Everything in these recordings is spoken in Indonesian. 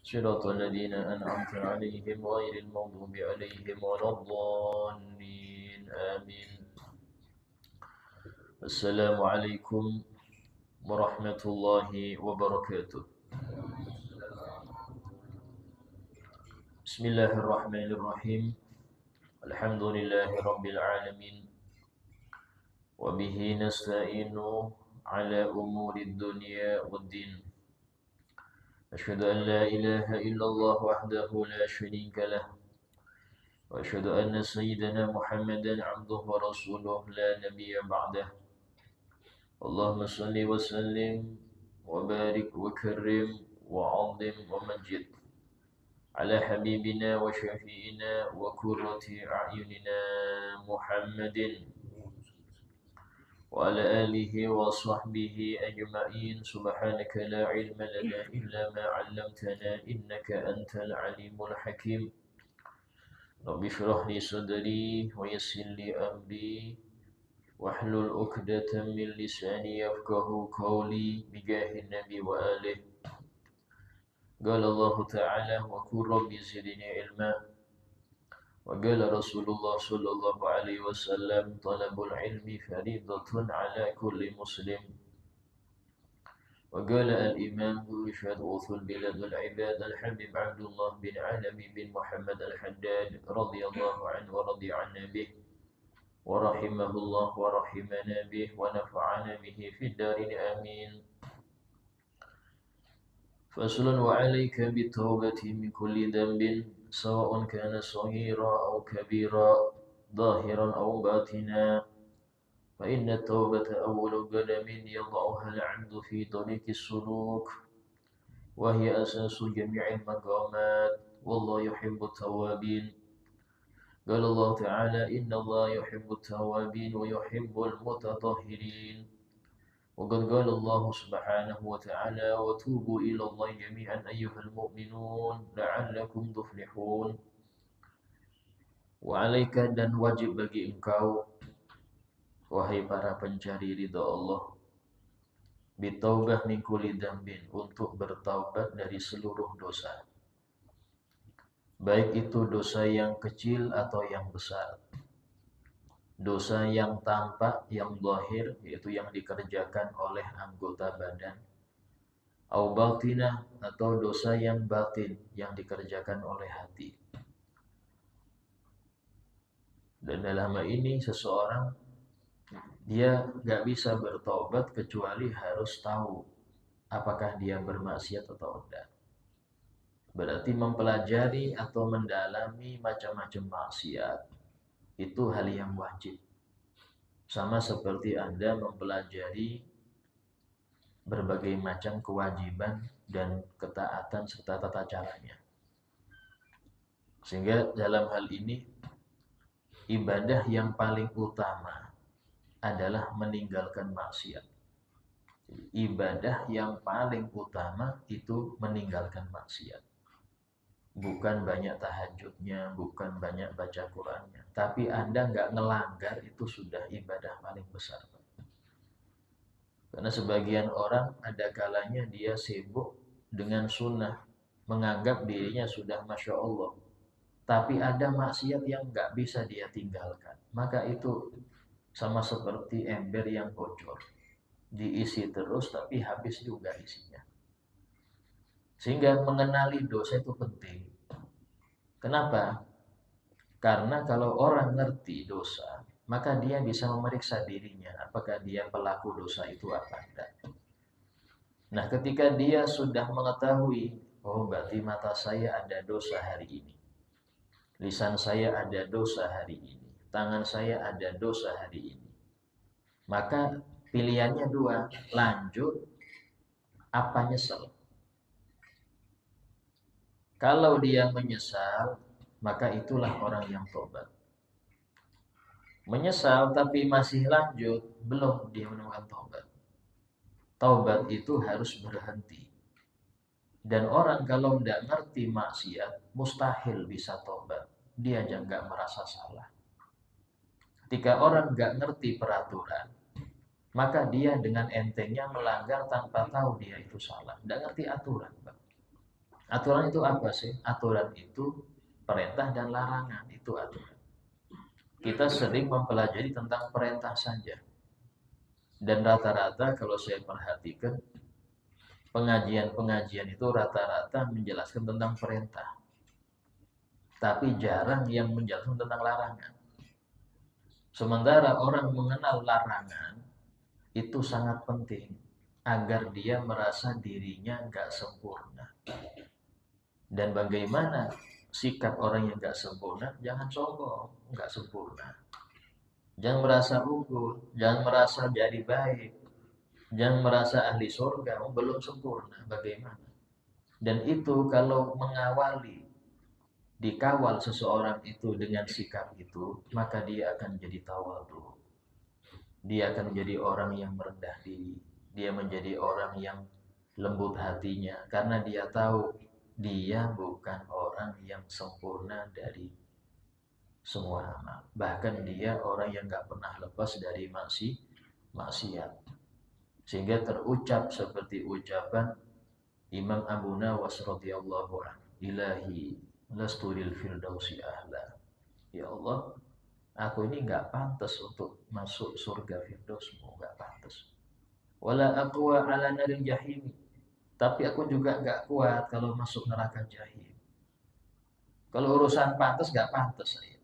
صراط الذين أنعمت عليهم غير المغضوب عليهم ولا الضالين آمين. السلام عليكم ورحمة الله وبركاته. بسم الله الرحمن الرحيم. الحمد لله رب العالمين، وبه نستعين على أمور الدنيا والدين. أشهد أن لا إله إلا الله وحده لا شريك له، وأشهد أن سيدنا محمدا عبده ورسوله لا نبي بعده. اللهم صل وسلم وبارك وكرم وعظم ومجد على حبيبنا وشفيئنا وقرة أعيننا محمد وعلى آله وصحبه أجمعين. سبحانك لا علم لنا إلا ما علمتنا إنك أنت العليم الحكيم. رب اشرح لي صدري ويسر لي أمري واحلل عقدة من لساني يفقه قولي بجاه النبي وآله. قال الله تعالى: وقل رب زدني علما. وقال رسول الله صلى الله عليه وسلم: طلب العلم فريضة على كل مسلم. وقال الإمام رشاد أوصل بلاد العباد الحبيب عبد الله بن علوي بن محمد الحداد رضي الله عنه ورضي عنا به ورحمه الله ورحمنا به ونفعنا به في الدارين آمين. فصل: وعليك بالتوبة من كل ذنب سواء كان صغيرا أو كبيرا ظاهرا أو باطنا، فإن التوبة أول قدم يضعها العبد في طريق السلوك، وهي أساس جميع المقامات، والله يحب التوابين. قال الله تعالى: إن الله يحب التوابين ويحب المتطهرين. وقد قال الله سبحانه وتعالى: وتوبوا إلى الله جميعا أيها المؤمنون لعلكم تفلحون. وعليك dan wajib bagi engkau, wahai para pencari ridha Allah, bitaubah min kulli dzambin, untuk bertaubat dari seluruh dosa, baik itu dosa yang kecil atau yang besar, dosa yang tampak, yang zahir, yaitu yang dikerjakan oleh anggota badan, au batinah, atau dosa yang batin, yang dikerjakan oleh hati. Dan dalam hal ini seseorang dia gak bisa bertobat kecuali harus tahu apakah dia bermaksiat atau tidak. Berarti mempelajari atau mendalami macam-macam maksiat itu hal yang wajib. Sama seperti Anda mempelajari berbagai macam kewajiban dan ketaatan serta tata caranya. Sehingga dalam hal ini ibadah yang paling utama adalah meninggalkan maksiat. Ibadah yang paling utama itu meninggalkan maksiat. Bukan banyak tahajudnya, bukan banyak baca Qur'annya, tapi Anda nggak ngelanggar, itu sudah ibadah paling besar. Karena sebagian orang ada kalanya dia sibuk dengan sunnah, menganggap dirinya sudah Masya Allah, tapi ada maksiat yang nggak bisa dia tinggalkan. Maka itu sama seperti ember yang bocor, diisi terus tapi habis juga isinya. Sehingga mengenali dosa itu penting. Kenapa? Karena kalau orang ngerti dosa, maka dia bisa memeriksa dirinya apakah dia pelaku dosa itu apa tidak. Nah, ketika dia sudah mengetahui, oh berarti mata saya ada dosa hari ini, lisan saya ada dosa hari ini, tangan saya ada dosa hari ini, maka pilihannya dua, lanjut apa nyesel. Kalau dia menyesal, maka itulah orang yang tobat. Menyesal tapi masih lanjut, belum dia menemukan tobat. Tobat itu harus berhenti. Dan orang kalau tidak ngerti maksiat, mustahil bisa tobat. Dia aja nggak merasa salah. Ketika orang nggak ngerti peraturan, maka dia dengan entengnya melanggar tanpa tahu dia itu salah. Nggak ngerti aturan, Pak. Aturan itu apa sih? Aturan itu perintah dan larangan, itu aturan. Kita sering mempelajari tentang perintah saja. Dan rata-rata kalau saya perhatikan, pengajian-pengajian itu rata-rata menjelaskan tentang perintah. Tapi jarang yang menjelaskan tentang larangan. Sementara orang mengenal larangan, itu sangat penting agar dia merasa dirinya nggak sempurna. Dan bagaimana sikap orang yang nggak sempurna? Jangan sombong, nggak sempurna. Jangan merasa unggul, jangan merasa jadi baik, jangan merasa ahli surga, belum sempurna. Bagaimana? Dan itu kalau mengawali, dikawal seseorang itu dengan sikap itu, maka dia akan jadi tawadhu. Dia akan menjadi orang yang merendah diri. Dia menjadi orang yang lembut hatinya karena dia tahu dia bukan orang yang sempurna dari semua amal. Bahkan dia orang yang gak pernah lepas dari maksiat. Sehingga terucap seperti ucapan Imam Abu Nawas radhiyallahu anhu, Ilahi lastu lil firdausi ahla. Ya Allah, aku ini gak pantas untuk masuk surga firdausmu, gak pantas. Wala aqwa ala naril jahim. Tapi aku juga gak kuat kalau masuk neraka jahim. Kalau urusan pantas gak pantas saya.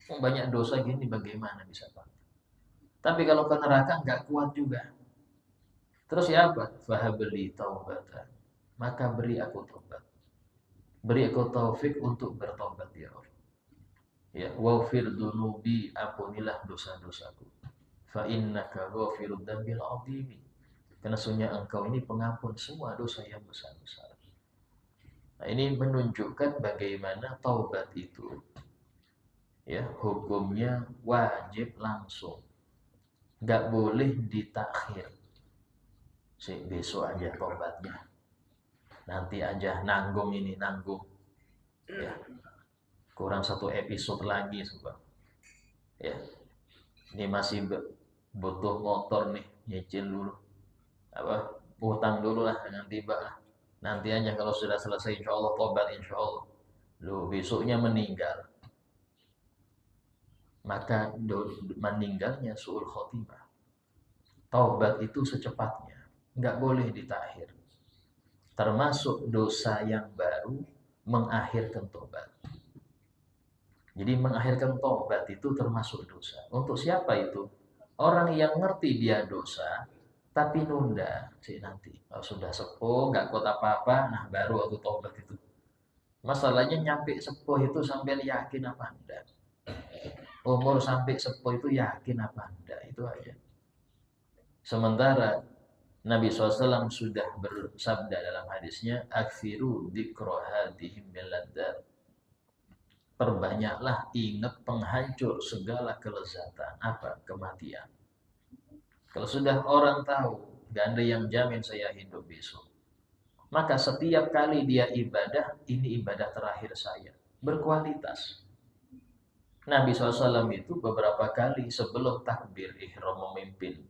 Banyak dosa gini bagaimana bisa pantas. Tapi kalau ke neraka gak kuat juga. Terus ya apa? Fahabli taubatan. Maka beri aku taubat. Beri aku taufik untuk bertobat ya Allah. Ya, wafir dunubi, ampunilah dosa-dosaku. Fa innaka ghafirud dzambil adzimi. Karena sesungguhnya engkau ini pengampun semua dosa yang besar-besar. Nah, ini menunjukkan bagaimana taubat itu ya hukumnya wajib langsung. Nggak boleh ditakhir. Besok aja taubatnya. Nanti aja nanggung ini, nanggung. Ya. Kurang satu episode lagi, Sobat. Ya. Ini masih butuh motor nih, nyicil dulu. Utang dulu lah, jangan tiba lah. Nanti aja kalau sudah selesai insya Allah tobat insya Allah. Lu besoknya meninggal. Maka meninggalnya su'ul khotimah. Taubat itu secepatnya. Nggak boleh ditakhir. Termasuk dosa yang baru mengakhirkan tobat. Jadi mengakhirkan tobat itu termasuk dosa. Untuk siapa itu? Orang yang ngerti dia dosa, tapi nunda sih nanti. Kalau sudah sepuh, nggak kuat apa-apa, nah baru aku tobat itu. Masalahnya nyampe sepuh itu sampai yakin apa enggak? Umur sampai sepuh itu yakin apa enggak? Itu aja. Sementara Nabi SAW sudah bersabda dalam hadisnya, Akfiru dzikra hadhim miladdat. Perbanyaklah ingat penghancur segala kelezatan. Apa? Kematian. Kalau sudah orang tahu, gak ada yang jamin saya hidup besok. Maka setiap kali dia ibadah, ini ibadah terakhir saya. Berkualitas. Nabi SAW itu beberapa kali sebelum takbir ihram memimpin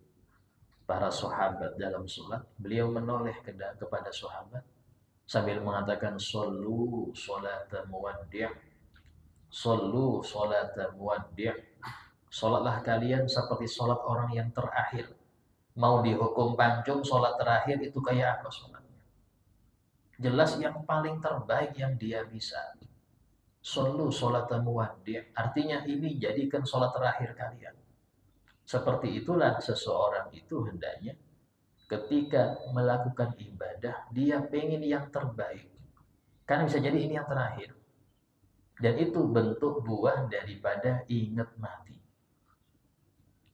para sahabat dalam sholat, beliau menoleh kepada sahabat sambil mengatakan, Sallu sholata muwaddi'. Sallu sholata muwaddi'. Sholatlah kalian seperti sholat orang yang terakhir. Mau dihukum pancung, sholat terakhir itu kayak apa sholatnya? Jelas yang paling terbaik yang dia bisa. Sallu sholata muwaddi'. Artinya ini jadikan sholat terakhir kalian. Seperti itulah seseorang itu hendaknya ketika melakukan ibadah, dia pengen yang terbaik. Karena bisa jadi ini yang terakhir. Dan itu bentuk buah daripada ingat mati.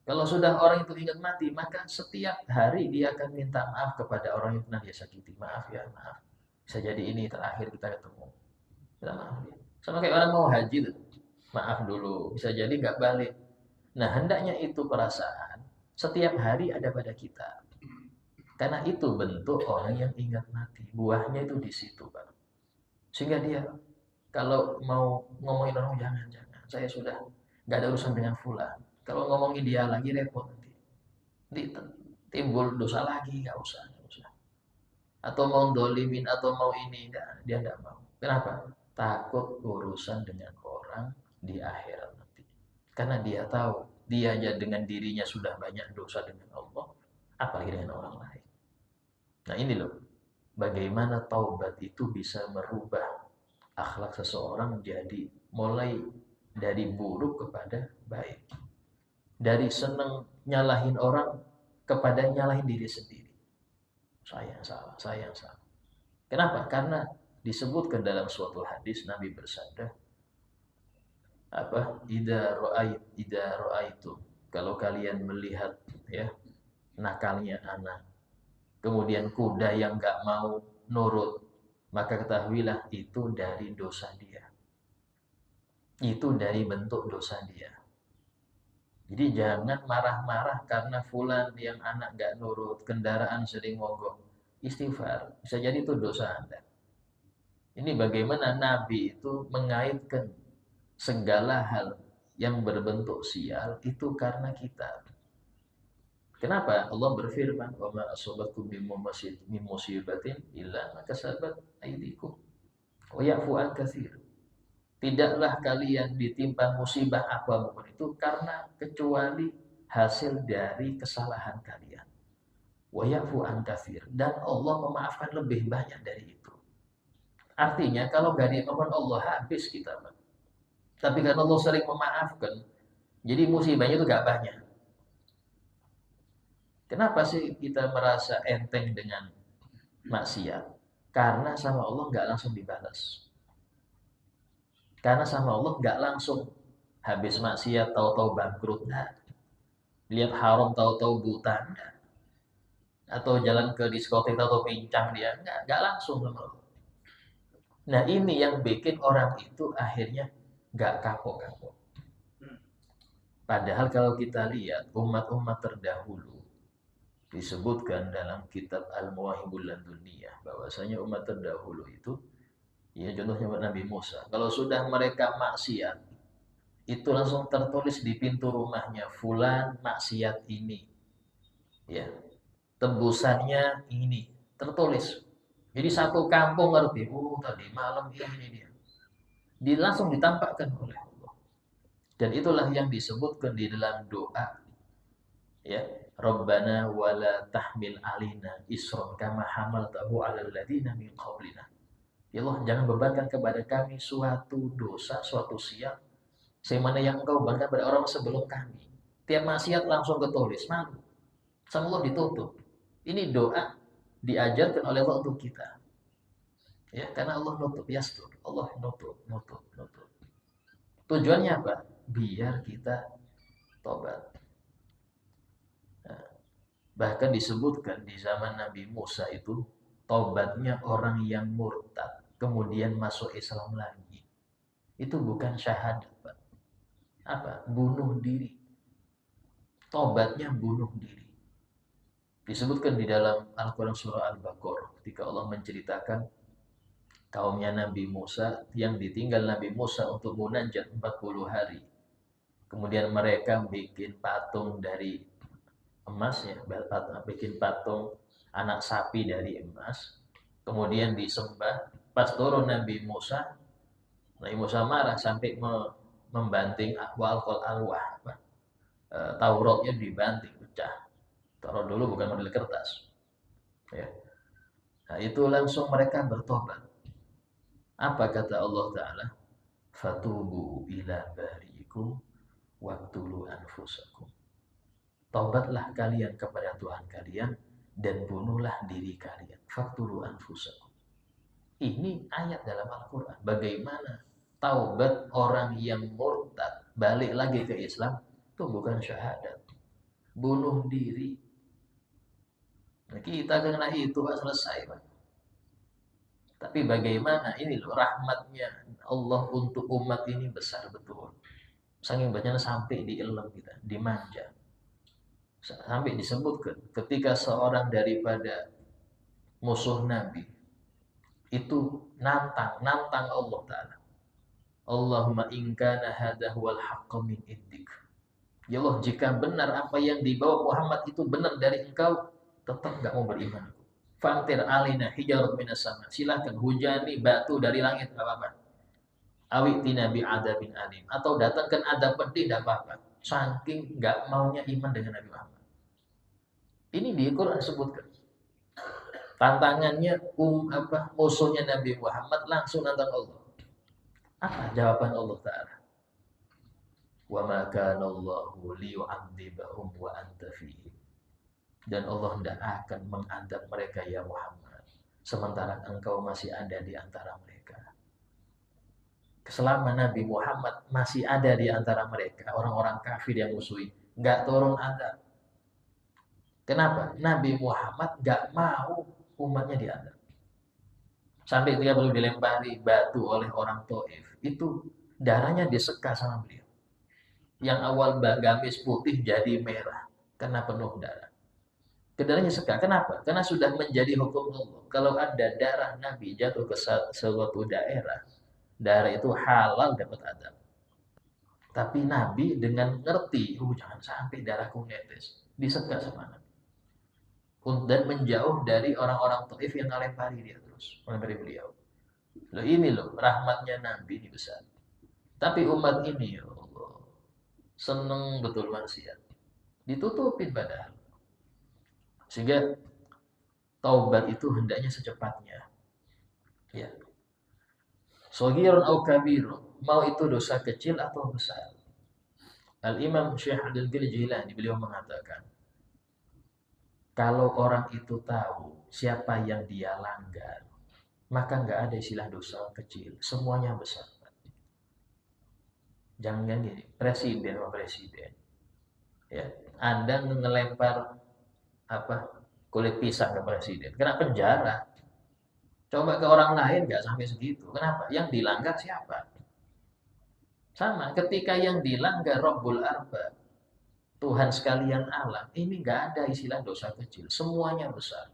Kalau sudah orang itu ingat mati, maka setiap hari dia akan minta maaf kepada orang yang pernah dia sakiti. Maaf ya, maaf. Bisa jadi ini terakhir kita ketemu. Minta maaf ya. Sama kayak orang mau haji tuh. Maaf dulu, bisa jadi nggak balik. Nah, hendaknya itu perasaan setiap hari ada pada kita. Karena itu bentuk orang yang ingat mati. Buahnya itu di situ, Pak. Sehingga dia kalau mau ngomongin orang, jangan. Saya sudah nggak ada urusan dengan fulan. Kalau ngomongin dia lagi repot nanti. Timbul dosa lagi, nggak usah. atau mau dolimin atau mau ini, enggak, dia enggak mau. Kenapa? Takut urusan dengan orang di akhirat nanti. Karena dia tahu, dia aja dengan dirinya sudah banyak dosa dengan Allah, apalagi dengan orang lain. Nah ini loh, bagaimana taubat itu bisa merubah akhlak seseorang jadi mulai dari buruk kepada baik. Dari senang nyalahin orang kepada nyalahin diri sendiri. Saya yang salah, saya yang salah. Kenapa? Karena disebutkan dalam suatu hadis Nabi bersabda, apa? Idza ra'aitu. Kalau kalian melihat ya nakalnya anak, kemudian kuda yang enggak mau nurut, maka ketahuilah itu dari dosa dia. Itu dari bentuk dosa dia. Jadi jangan marah-marah karena fulan yang anak gak nurut, kendaraan sering mogok. Istighfar, bisa jadi itu dosa Anda. Ini bagaimana Nabi itu mengaitkan segala hal yang berbentuk sial itu karena kita. Kenapa? Allah berfirman, "Wa ma asabakum min musibatin illa ma kasabat aydikum wa ya'fu an katsir." Tidaklah kalian ditimpa musibah apapun itu karena kecuali hasil dari kesalahan kalian. Wa ya'fu an katsir, dan Allah memaafkan lebih banyak dari itu. Artinya kalau gak dimaafkan Allah habis kita, Pak. Tapi karena Allah sering memaafkan, jadi musibahnya itu gak banyak. Kenapa sih kita merasa enteng dengan maksiat? Karena sama Allah gak langsung dibalas. Karena sama Allah nggak langsung habis maksiat tahu-tahu bangkrut, nah. Lihat haram tahu-tahu buta, nah. Atau jalan ke diskotik atau pincang dia, nggak langsung sama Allah. Nah ini yang bikin orang itu akhirnya nggak kapok-kapok. Padahal kalau kita lihat umat-umat terdahulu disebutkan dalam kitab Al-Mawahibul Laduniyah bahwasanya umat terdahulu itu, ya contohnya Nabi Musa, kalau sudah mereka maksiat, itu langsung tertulis di pintu rumahnya, fulan maksiat ini. Ya, tebusannya ini, tertulis. Jadi satu kampung ngerti, tadi malam ini dia. Langsung ditampakkan oleh Allah. Dan itulah yang disebutkan di dalam doa. Ya, Rabbana wala tahmil alina isron kama hamaltahu 'alal ladzina min qablina. Ya Allah, jangan bebankan kepada kami suatu dosa, suatu sial sebagaimana yang engkau bebankan pada orang sebelum kami. Tiap maksiat langsung ketulis, malu. Sama Allah ditutup. Ini doa diajarkan oleh Allah untuk kita. Ya, karena Allah nutup, yastur. Allah nutup. Tujuannya apa? Biar kita tobat. Nah, bahkan disebutkan di zaman Nabi Musa itu tobatnya orang yang murtad kemudian masuk Islam lagi. Itu bukan syahadat, Pak. Apa? Bunuh diri. Tobatnya bunuh diri. Disebutkan di dalam Al-Quran surah Al-Baqarah ketika Allah menceritakan kaumnya Nabi Musa yang ditinggal Nabi Musa untuk munajat 40 hari. Kemudian mereka bikin patung dari emas, ya, bikin patung anak sapi dari emas. Kemudian disembah. Pas turun Nabi Musa marah sampai membanting wal-qol alwah. Tauratnya dibanting, pecah. Taurat dulu bukan model kertas. Ya. Nah, itu langsung mereka bertobat. Apa kata Allah Ta'ala? Fatubu ila bari'ikum waqtulu anfusakum. Taubatlah kalian kepada Tuhan kalian dan bunuhlah diri kalian. Faqtulu anfusakum. Ini ayat dalam Al-Quran. Bagaimana taubat orang yang murtad balik lagi ke Islam itu bukan syahadat, bunuh diri. Nah, kita kena itu Pak, selesai Pak. Tapi bagaimana ini loh rahmatnya Allah untuk umat ini besar betul. Saking banyaknya sampai dielem kita, dimanja. Sampai disebutkan ketika seorang daripada musuh Nabi itu nantang Allah Ta'ala. Allahumma in kana hadha huwal haqqu min indik. Ya Allah, jika benar apa yang dibawa Muhammad itu benar dari engkau, tetap enggak mau beriman. Famtir alina hijarat minas sama. Silahkan hujani batu dari langit, enggak apa-apa. Awitina bi adabin alim. Atau datangkan adab pedih, enggak apa-apa. Saking enggak maunya iman dengan Nabi Muhammad. Ini di Quran sebutkan. Tantangannya musuhnya Nabi Muhammad langsung nantang Allah. Apa jawaban Allah Ta'ala? Wa ma kana Allahu liyu'adzibahum wa anta fihim. Dan Allah tidak akan mengadab mereka ya Muhammad sementara engkau masih ada di antara mereka. Selama Nabi Muhammad masih ada di antara mereka, orang-orang kafir yang musuhi, enggak turun adab. Kenapa? Nabi Muhammad enggak mau umatnya diadab. Sampai dia perlu dilempari batu oleh orang Taif. Itu darahnya diseka sama beliau. Yang awal gamis putih jadi merah karena penuh darah. Darahnya seka. Kenapa? Karena sudah menjadi hukum Allah. Kalau ada darah Nabi jatuh ke suatu daerah, darah itu halal dapat adab. Tapi Nabi dengan ngerti, jangan sampai darahku netes, diseka sama Nabi. Dan menjauh dari orang-orang Taif yang ngelempari dia terus, melempari beliau. Loh ini loh, rahmatnya Nabi ini besar. Tapi umat ini, ya Allah, seneng betul maksiat. Ditutupin padahal. Sehingga taubat itu hendaknya secepatnya. Ya. Shaghirun au kabirun, mau itu dosa kecil atau besar. Al-Imam Syekh Abdul Qadir Jilani beliau mengatakan, kalau orang itu tahu siapa yang dia langgar, maka nggak ada istilah dosa kecil, semuanya besar. Jangan gini, presiden sama presiden. Ya, Anda ngelempar kulit pisang ke presiden, kena penjara. Coba ke orang lain nggak sampai segitu. Kenapa? Yang dilanggar siapa? Sama, ketika yang dilanggar Rabbul Arbab, Tuhan sekalian alam, ini nggak ada istilah dosa kecil, semuanya besar.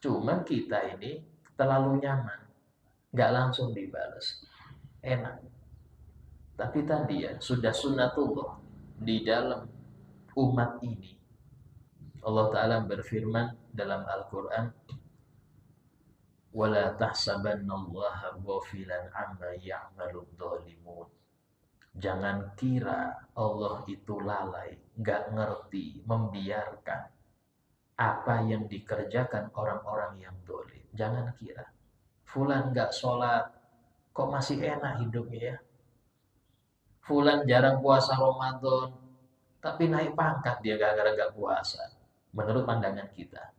Cuman kita ini terlalu nyaman, nggak langsung dibalas, enak. Tapi tadi ya, sudah sunnatullah di dalam umat ini. Allah Ta'ala berfirman dalam Al-Quran, وَلَا تَحْسَبَنَّ اللَّهَ غَافِلًا عَمَّا يَعْمَلُ الظَّالِمُونَ. Jangan kira Allah itu lalai, nggak ngerti, membiarkan apa yang dikerjakan orang-orang yang dolim. Jangan kira. Fulan nggak sholat, kok masih enak hidupnya ya. Fulan jarang puasa Ramadan, tapi naik pangkat dia gara-gara nggak puasa. Menurut pandangan kita.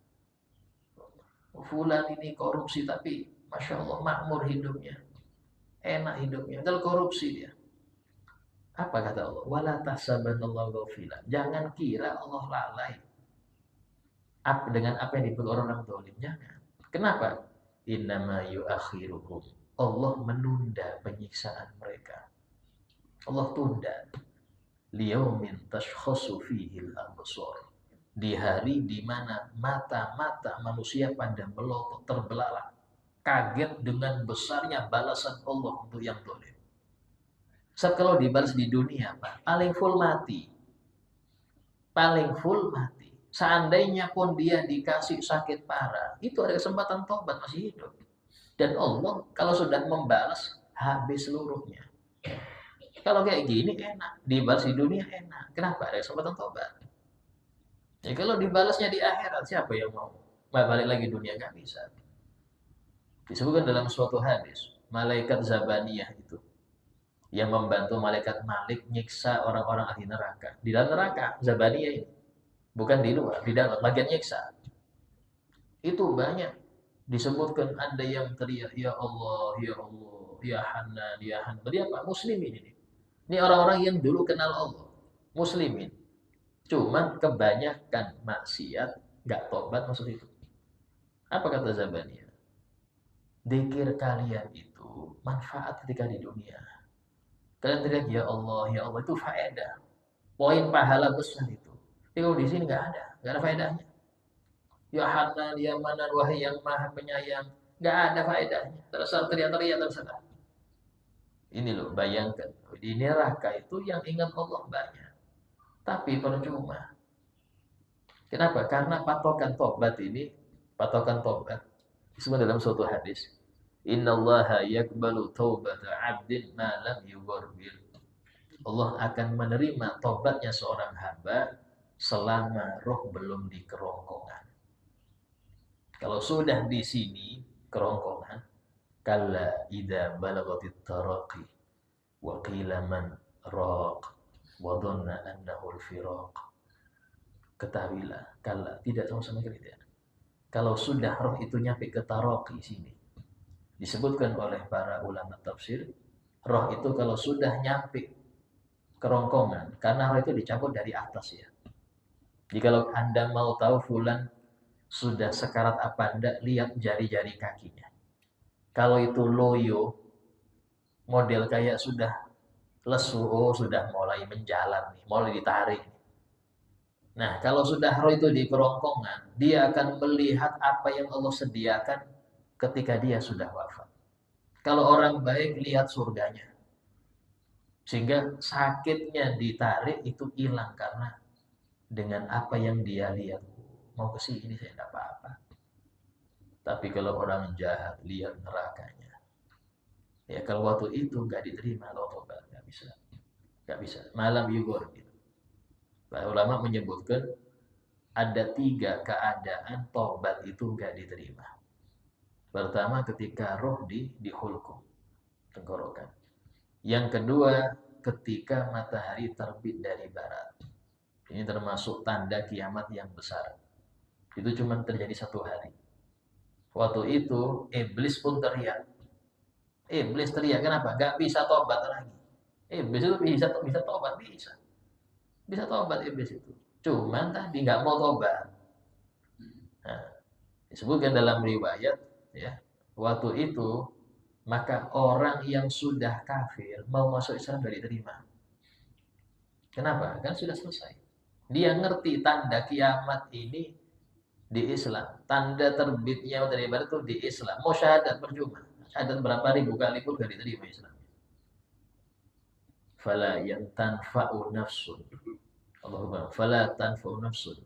Fulan ini korupsi, tapi Masya Allah makmur hidupnya. Enak hidupnya, padahal korupsi dia. Apa kata Allah? Wala tahsabanallahu ghafila. Jangan kira Allah lalai. Dengan apa yang dibuat orang-orang zalim. Jangan. Kenapa? Innama yuakhiruhum. Allah menunda penyiksaan mereka. Allah tunda. Liyaumin tashkhasu fihil absar. Di hari di mana mata-mata manusia pada melotot terbelalak. Kaget dengan besarnya balasan Allah untuk yang zalim. Sebab kalau dibalas di dunia, Pak, paling full mati. Paling full mati. Seandainya pun dia dikasih sakit parah, itu ada kesempatan tobat, masih hidup. Dan Allah kalau sudah membalas, habis seluruhnya. Kalau kayak gini enak, dibalas di dunia enak. Kenapa? Ada kesempatan tobat. Ya kalau dibalasnya di akhirat, siapa yang mau? Balik lagi dunia, nggak bisa. Disebutkan dalam suatu hadis, malaikat Zabaniyah itu yang membantu malaikat Malik nyiksa orang-orang ahli neraka. Di dalam neraka, Zabaniyah ini. Bukan di luar, di dalam bagian nyiksa. Itu banyak disebutkan ada yang teriak, Ya Allah, Ya Allah, Ya Hanan, Ya Hanan. Dia apa? Muslimin ini. Ini orang-orang yang dulu kenal Allah. Muslimin. Cuman kebanyakan maksiat, gak tobat maksud itu. Apa kata Zabaniyah? Dzikir kalian itu manfaat ketika di dunia. Kalian teriak ya Allah itu faedah. Poin pahala besar itu. Tapi kalau di sini nggak ada faedahnya. Ya Hanan, ya Manan, wahai yang maha penyayang, nggak ada faedahnya. Terserah teriak-teriak terserah. Ini loh, bayangkan di neraka itu yang ingat Allah banyak, tapi percuma. Kenapa? Karena patokan tobat ini Patokan tobat disebut dalam suatu hadis, innallaha yaqbalu taubata 'abdin ma lam yughargir. Allah akan menerima tobatnya seorang hamba selama roh belum di kerongkongan. Kalau sudah di sini kerongkongan, kalla idza balagatit taraqi wa qila man raq wa dhanna annahu al-firaq. Ketahuilah, kalla, tidak sama sekali tidak. Kalau sudah roh itu nyampe ke taraqi sini, disebutkan oleh para ulama tafsir, roh itu kalau sudah nyampe kerongkongan, karena roh itu dicabut dari atas ya. Jadi kalau Anda mau tahu fulan sudah sekarat apa enggak, lihat jari-jari kakinya. Kalau itu loyo, model kayak sudah lesu, oh sudah mulai menjalan nih, mulai ditarik. Nah, kalau sudah roh itu di kerongkongan, dia akan melihat apa yang Allah sediakan ketika dia sudah wafat. Kalau orang baik, lihat surganya. Sehingga sakitnya ditarik itu hilang karena dengan apa yang dia lihat. Mau ke sini saya tidak apa-apa. Tapi kalau orang jahat, lihat nerakanya. Ya kalau waktu itu nggak diterima, kalau tobat nggak bisa. Nggak bisa. Malam yugor gitu. Para ulama menyebutkan ada 3 keadaan tobat itu nggak diterima. Pertama ketika roh di hulkum, tenggorokan. Yang kedua ketika matahari terbit dari barat. Ini termasuk tanda kiamat yang besar. Itu cuma terjadi 1 hari. Waktu itu iblis pun teriak. Iblis teriak kenapa? Gak bisa tobat lagi. Iblis itu bisa tobat, bisa. Bisa tobat iblis itu. Cuman tadi nggak mau tobat. Nah, disebutkan dalam riwayat ya, waktu itu maka orang yang sudah kafir mau masuk Islam gak diterima. Kenapa? Kan sudah selesai. Dia ngerti tanda kiamat ini di Islam. Tanda terbitnya dari barat itu di Islam. Mau syahadat percuma. Syahadat berapa ribu kali pun gak diterima Islam. Fala yantanfa'u nafsun. Allahumma fala tanfa'u nafsun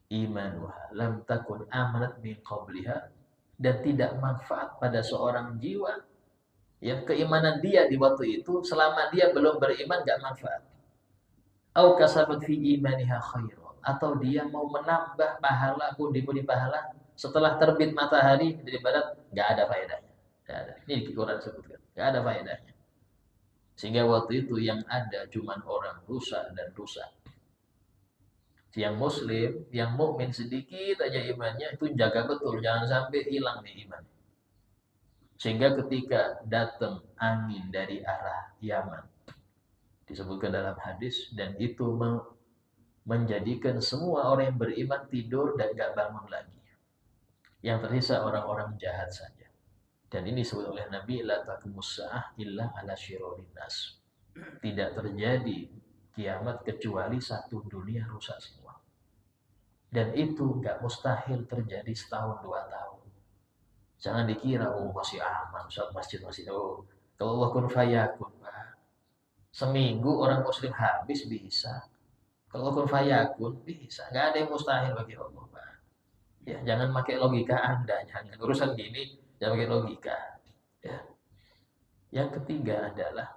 imanuha lam takun amanat min qabliha, dan tidak manfaat pada seorang jiwa yang keimanan dia di waktu itu selama dia belum beriman gak manfaat. Au kasabat fi imaniha khairan, atau dia mau menambah pahala pundi-pundi pahala setelah terbit matahari dari barat, gak ada faedahnya. Gak ada. Ini di Quran disebutkan, gak ada faedahnya. Sehingga waktu itu yang ada cuman orang rusak dan rusak. Yang muslim, yang mukmin sedikit aja imannya itu jaga betul, jangan sampai hilang nih iman. Sehingga ketika datang angin dari arah Yaman, disebutkan dalam hadis, dan itu menjadikan semua orang yang beriman tidur dan gak bangun lagi. Yang tersisa orang-orang jahat saja. Dan ini disebut oleh Nabi, la taqumus saah illa ala syirarin nas. Tidak terjadi kiamat kecuali satu dunia rusak semua. Dan itu gak mustahil terjadi setahun 2 tahun. Jangan dikira oh masih aman, saat masjid masih kalau Allah kun fayakun, Pak. Seminggu orang muslim habis bisa. Kalau kun fayakun bisa. Gak ada yang mustahil bagi Allah, Pak. Ya, jangan pakai logika Anda, jangan urusan gini, jangan pakai logika. Ya. Yang ketiga adalah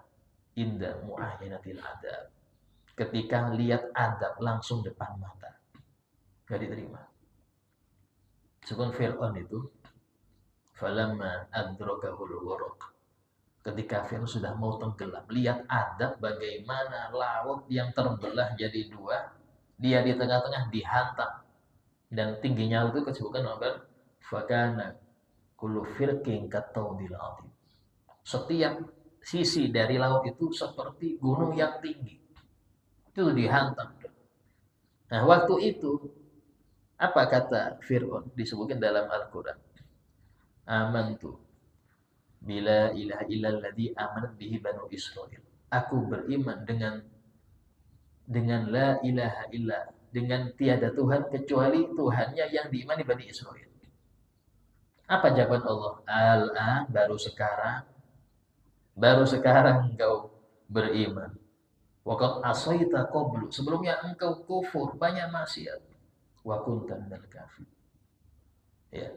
inda mu'ayyanatil adab. Ketika lihat adab langsung depan mata, gak diterima. Sebelum Fir'aun itu, falamma adrakahul gharq, ketika Fir'aun sudah mau tenggelam, lihat adab bagaimana laut yang terbelah jadi 2, dia di tengah-tengah dihantam, dan tingginya itu disebutkan apa? Fakana kullu firqin katawdil azim. Setiap sisi dari laut itu seperti gunung yang tinggi. Itu dihantam. Nah, waktu itu apa kata Fir'aun? Disebutkan dalam Al-Qur'an. Amantu bila ilaha illalladzi amanat bihi banu Israil. Aku beriman dengan la ilaha illa, dengan tiada Tuhan kecuali Tuhannya yang diimani Bani Israil. Apa jawaban Allah? Al-an, baru sekarang engkau beriman. Waqad asaita qablu, sebelumnya engkau kufur, banyak maksiat. Wa kunta minal kafir. Ya,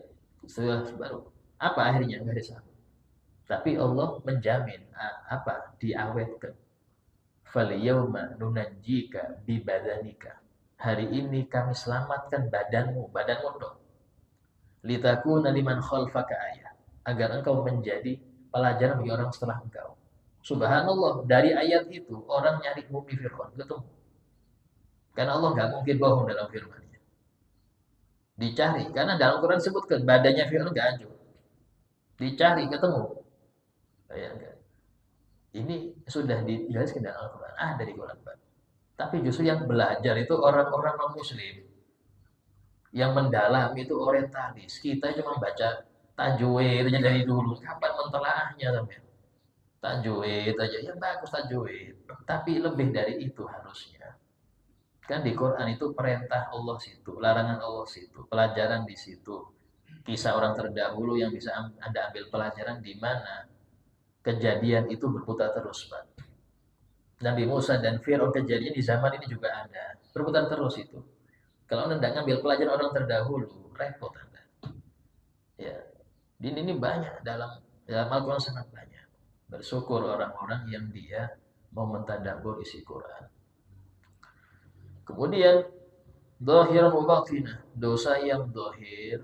setelah baru apa akhirnya nggak disambut. Tapi Allah menjamin apa diawetkan. Falyawma nunajjika bibadanika. Hari ini kami selamatkan badanmu, badanmu dong. Litakuna liman khalfaka ayah. Agar engkau menjadi pelajaran bagi orang setelah engkau. Subhanallah, dari ayat itu orang nyari mumi Fir'aun ketemu. Karena Allah nggak mungkin bohong dalam firman-Nya. Dicari, karena dalam Quran sebutkan badannya Fir'aun nggak hancur. Dicari ketemu. Bayangkan. Ini sudah dijelaskan dalam Al-Quran. Dari Quran. Tapi justru yang belajar itu orang-orang non-muslim. Yang mendalam itu orientalis. Kita cuma baca tajwid aja dari dulu. Kapan mentelaahnya sampai? Tajwid aja. Ya bagus tajwid. Tapi lebih dari itu harusnya. Kan di Quran itu perintah Allah situ, larangan Allah situ, pelajaran di situ. Kisah orang terdahulu yang bisa Anda ambil pelajaran di mana kejadian itu berputar terus, Pak. Nabi Musa dan Fir'aun kejadian di zaman ini juga ada. Berputar terus itu. Kalau Anda tidak ngambil pelajaran orang terdahulu, repot Anda. Ya. Ini banyak dalam Al-Quran sangat banyak. Bersyukur orang-orang yang dia mau mentadabbur isi Quran. Kemudian dohir mubatinah, dosa yang dohir,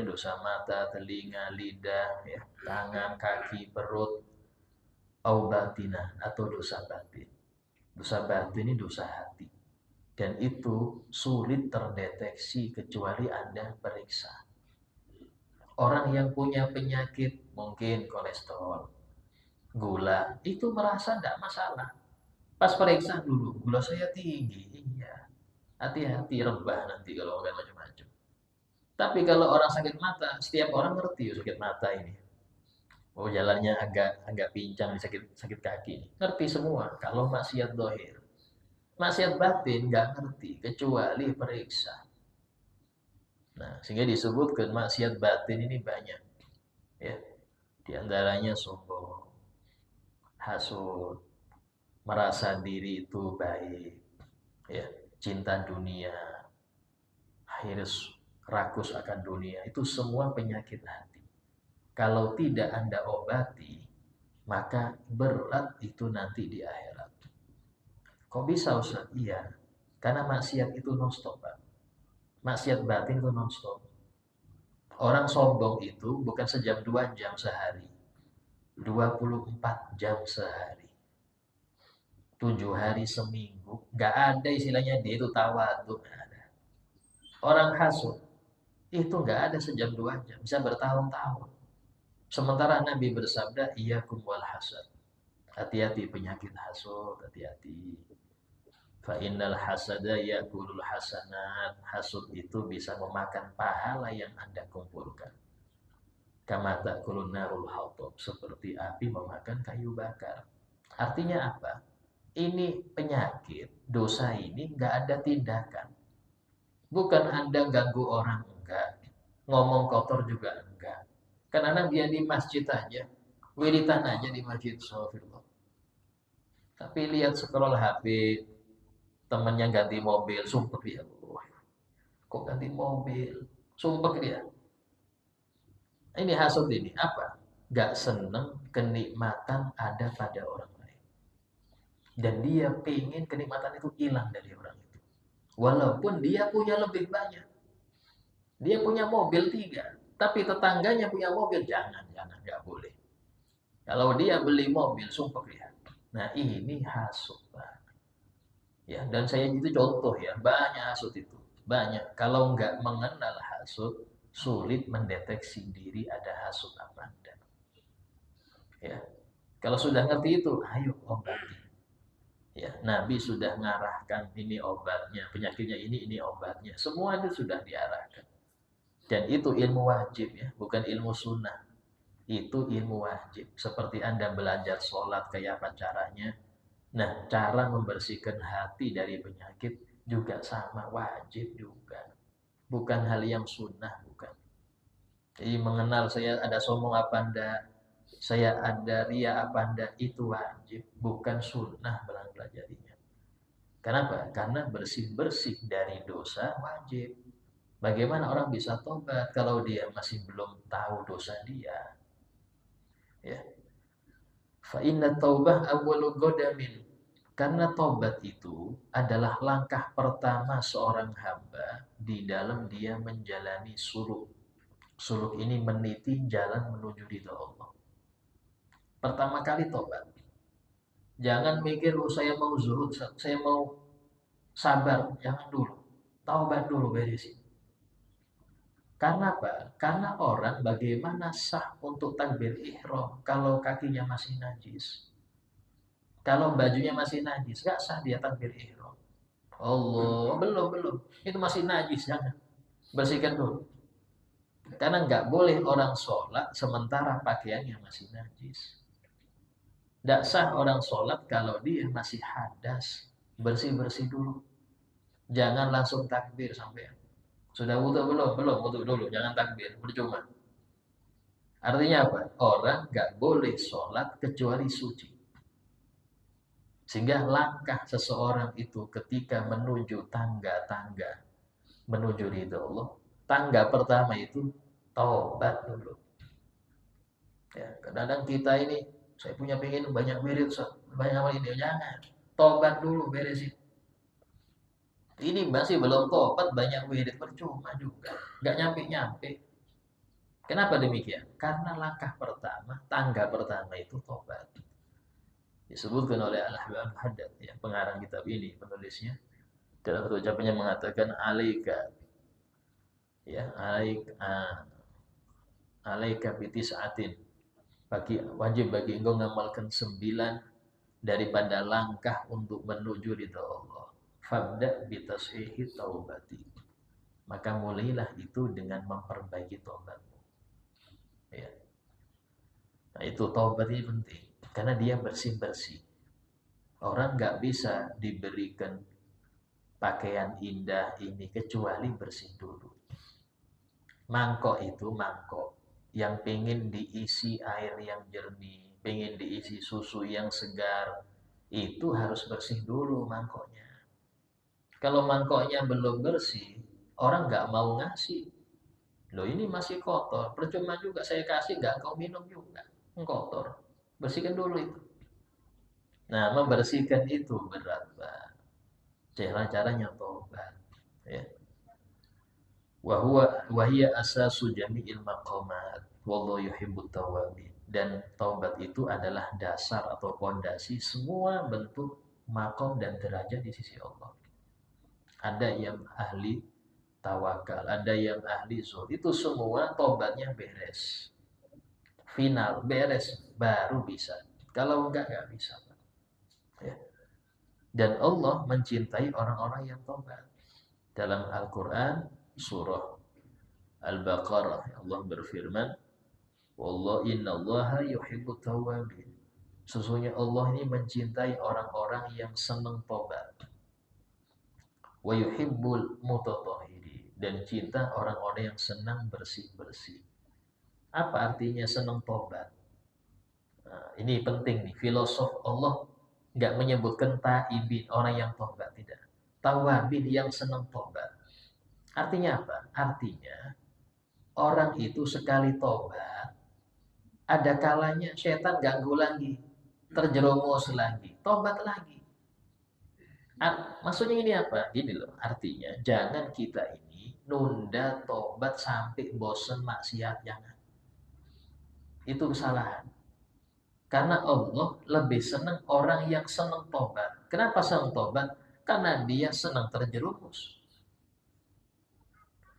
dosa mata, telinga, lidah, ya, tangan, kaki, perut, au batinah atau dosa batin. Dosa batin ini dosa hati. Dan itu sulit terdeteksi kecuali Anda periksa. Orang yang punya penyakit, mungkin kolesterol, gula, itu merasa tidak masalah. Pas periksa dulu, gula saya tinggi. Iya. Hati-hati, rebah nanti kalau makan macam-macam. Tapi kalau orang sakit mata, setiap orang ngerti sakit mata ini. Oh, jalannya agak pincang, sakit kaki. Ngerti semua kalau maksiat dohir. Maksiat batin nggak ngerti kecuali periksa. Nah, sehingga disebutkan maksiat batin ini banyak. Ya, di antaranya sombong, hasud, merasa diri itu baik, ya, cinta dunia, hirs, rakus akan dunia, itu semua penyakit hati. Kalau tidak Anda obati, maka berat itu nanti di akhirat. Kok bisa Ustaz? Iya, karena maksiat itu non-stop, Pak. Maksiat batin itu non-stop. Orang sombong itu bukan sejam 2 jam sehari. 24 jam sehari. 7 hari seminggu. Gak ada istilahnya dia itu tawadhu. Orang hasud itu nggak ada sejam 2 jam, bisa bertahun-tahun. Sementara Nabi bersabda, iyyakum wal hasad. Hati-hati penyakit hasud, hati-hati. Fa innal hasada yakulul hasanat. Hasud itu bisa memakan pahala yang Anda kumpulkan. Kama ta'kulun narul hatab, seperti api memakan kayu bakar. Artinya apa? Ini penyakit, dosa ini nggak ada tindakan. Bukan Anda ganggu orang, enggak. Ngomong kotor juga enggak. Karena dia di masjid aja, wiritan aja di masjid, astagfirullah. Tapi lihat scroll HP, temannya ganti mobil, sumpah dia. Kok ganti mobil? Sumpah dia. Ini hasud ini apa? Gak seneng kenikmatan ada pada orang lain. Dan dia pengen kenikmatan itu hilang dari orang itu. Walaupun dia punya lebih banyak. Dia punya mobil 3, tapi tetangganya punya mobil, jangan, nggak boleh. Kalau dia beli mobil, sumpah dia. Nah ini hasud, Pak. Ya, dan saya itu contoh ya, banyak hasud itu, banyak. Kalau nggak mengenal hasud, sulit mendeteksi diri ada hasud apa enggak. Ya, kalau sudah ngerti itu, ayo obati. Ya, Nabi sudah mengarahkan ini obatnya, penyakitnya ini obatnya, semua itu sudah diarahkan. Dan itu ilmu wajib ya, bukan ilmu sunnah. Itu ilmu wajib. Seperti Anda belajar sholat kayak apa caranya. Nah, cara membersihkan hati dari penyakit juga sama, wajib juga. Bukan hal yang sunnah, bukan. Jadi mengenal saya ada sombong apa anda, saya ada ria apa anda, itu wajib. Bukan sunnah pelajarinya. Kenapa? Karena bersih-bersih dari dosa wajib. Bagaimana orang bisa tobat kalau dia masih belum tahu dosa dia? Ya. Fa inna taubah awwalu godamin. Karena tobat itu adalah langkah pertama seorang hamba di dalam dia menjalani suluk. Suluk ini meniti jalan menuju ridha Allah. Pertama kali tobat. Jangan mikir, oh saya mau zuhud, saya mau sabar. Jangan dulu. Taubat dulu beresin. Karena apa? Karena orang bagaimana sah untuk takbir ihram kalau kakinya masih najis? Kalau bajunya masih najis, gak sah dia takbir ihram. Allah, belum. Itu masih najis, jangan. Bersihkan dulu. Karena nggak boleh orang sholat sementara pakaiannya masih najis. Nggak sah orang sholat kalau dia masih hadas. Bersih-bersih dulu. Jangan langsung takbir sampai. Sudah wudu belum? Belum, wudu dulu. Jangan takbir, percuma. Artinya apa? Orang nggak boleh sholat kecuali suci. Sehingga langkah seseorang itu ketika menuju tangga-tangga menuju ridho Allah, tangga pertama itu taubat dulu. Ya, kadang-kadang kita ini, saya punya pengen banyak wirid, banyak amal ini, jangan. Taubat dulu, beresin. Ini masih belum tobat, banyak wirid, percuma juga. Nggak nyampe-nyampe. Kenapa demikian? Karena langkah pertama, tangga pertama itu tobat. Disebutkan oleh Al-Habib Haddad, ya, pengarang kitab ini, penulisnya. Dalam satu ucapannya mengatakan, alaika, ya, alaika bitis'atin. Wajib bagi engkau mengamalkan 9 daripada langkah untuk menuju ridha Allah. Fabda bitashihi taubati. Maka mulailah itu dengan memperbaiki taubatmu. Ya. Nah, itu taubat ini penting karena dia bersih-bersih. Orang nggak bisa diberikan pakaian indah ini kecuali bersih dulu. Mangkok itu mangkok yang pengen diisi air yang jernih, pengen diisi susu yang segar, itu harus bersih dulu mangkoknya. Kalau mangkoknya belum bersih, orang nggak mau ngasih. Loh ini masih kotor, percuma juga saya kasih nggak kau minum juga, kotor. Bersihkan dulu itu. Nah, membersihkan itu berat, Pak. Cara-caranya tobat. Ya. Wahia asasu jami'il maqamat. Wallahu yuhibbut tawabin. Dan taubat itu adalah dasar atau fondasi semua bentuk makom dan derajat di sisi Allah. Ada yang ahli tawakal, ada yang ahli zuhud. Itu semua taubatnya beres. Final, beres, baru bisa. Kalau enggak bisa. Ya. Dan Allah mencintai orang-orang yang taubat. Dalam Al-Quran, surah Al-Baqarah, Allah berfirman, Wallah innallaha yuhibbut tawwabin. Sesungguhnya Allah ini mencintai orang-orang yang senang tobat. Wa yuhibbul mutatahhirin. Dan cinta orang-orang yang senang bersih-bersih. Apa artinya senang tobat? Nah, ini penting nih. Filosof Allah nggak menyebutkan taibin, orang yang tobat. Tidak. Tawabin yang senang tobat. Artinya apa? Artinya orang itu sekali tobat, ada kalanya setan ganggu lagi, terjerumus lagi, tobat lagi. Maksudnya ini apa? Gini loh, artinya jangan kita ini nunda tobat sampai bosen maksiat, jangan. Itu kesalahan. Karena Allah lebih senang orang yang senang tobat. Kenapa senang tobat? Karena dia senang terjerumus.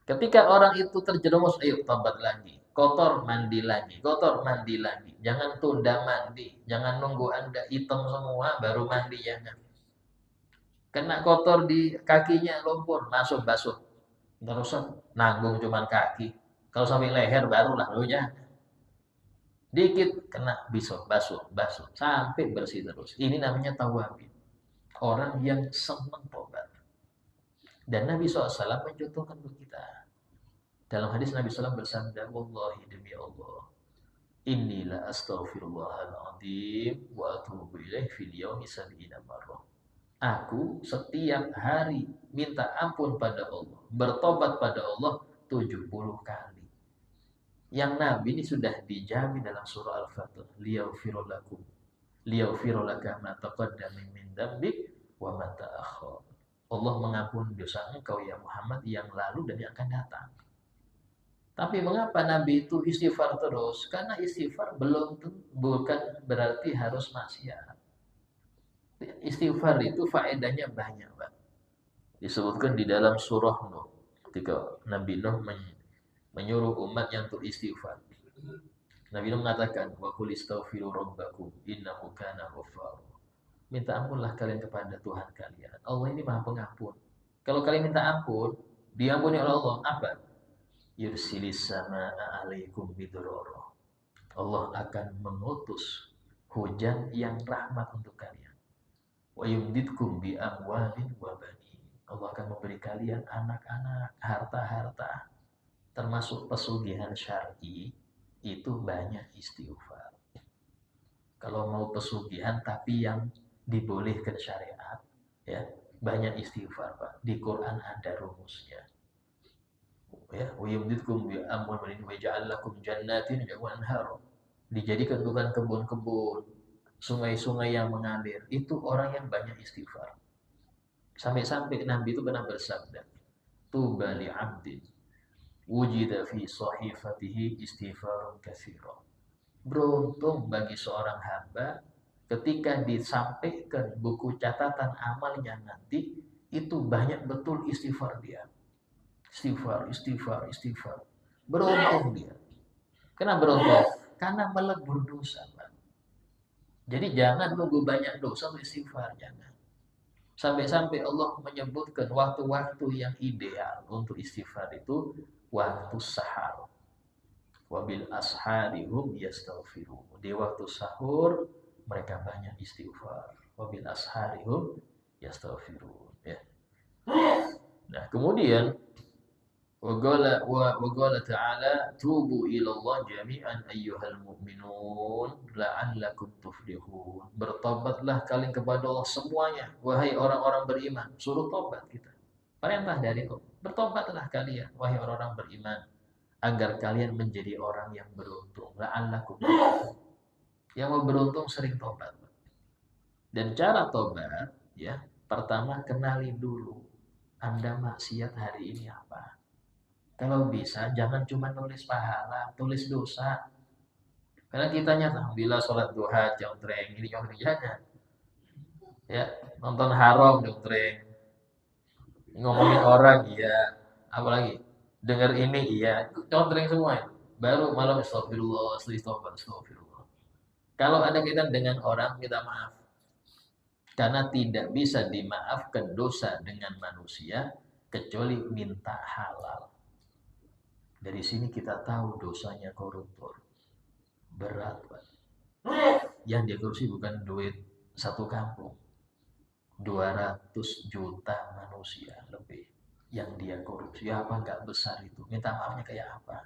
Ketika orang itu terjerumus, ayo tobat lagi. Kotor, mandi lagi. Kotor, mandi lagi. Jangan tunda mandi. Jangan nunggu Anda hitam semua, baru mandi. Jangan. Kena kotor di kakinya, lumpur. Masuk, basuh. Terus nanggung cuman kaki. Kalau sampai leher, barulah. Loh, jangan. Dikit, kena bisuh, basuh. Sampai bersih terus. Ini namanya tawabin. Orang yang senang tobat. Dan Nabi SAW mencontohkan untuk kita. Dalam hadis Nabi SAW bersabda, Wallahi demi Allah, Inilah astaghfirullahaladzim wa atubu ilaih fil yawmi sab'ina marrah. Aku setiap hari minta ampun pada Allah, bertobat pada Allah 70 kali. Yang Nabi ini sudah dijamin dalam surah Al-Fatih, liyaghfira lakum, liyaghfira laka ma taqaddama min dzambik wa ma ta'akhkhar. Allah mengampuni dosa engkau ya Muhammad yang lalu dan yang akan datang. Tapi mengapa Nabi itu istighfar terus? Karena istighfar bukan berarti harus maksiat. Istighfar itu faedahnya banyak, Pak. Disebutkan di dalam surah Nuh ketika Nabi Nuh menyuruh umatnya untuk istighfar. Nabi Nuh mengatakan, wa qul istaghfiru rabbakum innahu kana ghaffara. Minta ampunlah kalian kepada Tuhan kalian. Allah ini Maha Pengampun. Kalau kalian minta ampun, diampuni oleh Allah. Apa? Yursilis samaa'a 'alaikum bidrara. Allah akan mengutus hujan yang rahmat untuk kalian. Wa yumditkum bi amwalin wa banin. Allah akan memberi kalian anak-anak, harta-harta, termasuk pesugihan syar'i. Itu banyak istighfar. Kalau mau pesugihan tapi yang dibolehkan syariat, ya banyak istighfar, Pak. Di Quran ada rumusnya. Ya, wa yumditkum bi amwalin wa ja'al lakum jannatin wa anhar. Dijadikan bukan kebun-kebun, sungai-sungai yang mengalir. Itu orang yang banyak istighfar. Sampai-sampai Nabi itu pernah bersabda, tuba li 'abdin wujida fi sahifatihi istighfarun katsira. Beruntung bagi seorang hamba ketika disampaikan buku catatan amalnya nanti itu banyak betul istighfar dia. Istighfar. Beruntung dia. Kenapa beruntung? Karena melebur dosa, Pak. Jadi jangan nunggu banyak dosa untuk istighfar, jangan. Sampai-sampai Allah menyebutkan waktu-waktu yang ideal untuk istighfar itu waktu sahar. Wabil asharihum yastaghfirun. Di waktu sahur mereka banyak istighfar. Wabil asharihum yastaghfirun. Ya. Nah, kemudian waqala ta'ala tubu ilallah jami'an ayyuhal mu'minun la'allakum tuflihun. Bertobatlah kalian kepada Allah semuanya, wahai orang-orang beriman. Suruh tobat kita. Perintah dari Allah. Bertobatlah kalian, wahai orang-orang beriman, agar kalian menjadi orang yang beruntung. La'allakum tuflihun. Yang mau beruntung sering tobat. Dan cara tobat, ya, pertama kenali dulu Anda maksiat hari ini apa. Kalau bisa jangan cuma nulis pahala, tulis dosa. Karena kita nyata bila sholat duha jontreng, ini jontreng jangan. Ya, nonton haram jontreng. Ngomongin orang iya, apalagi dengar ini iya, jontreng semua itu. Baru malam astagfirullah, astagfirullah. Kalau ada kaitan dengan orang, minta maaf. Karena tidak bisa dimaafkan dosa dengan manusia kecuali minta halal. Dari sini kita tahu dosanya koruptor. Berat, Pak. Yang dia korupsi bukan duit satu kampung. 200 juta manusia lebih yang dia korupsi. Ya apa enggak besar itu? Minta maafnya kayak apa?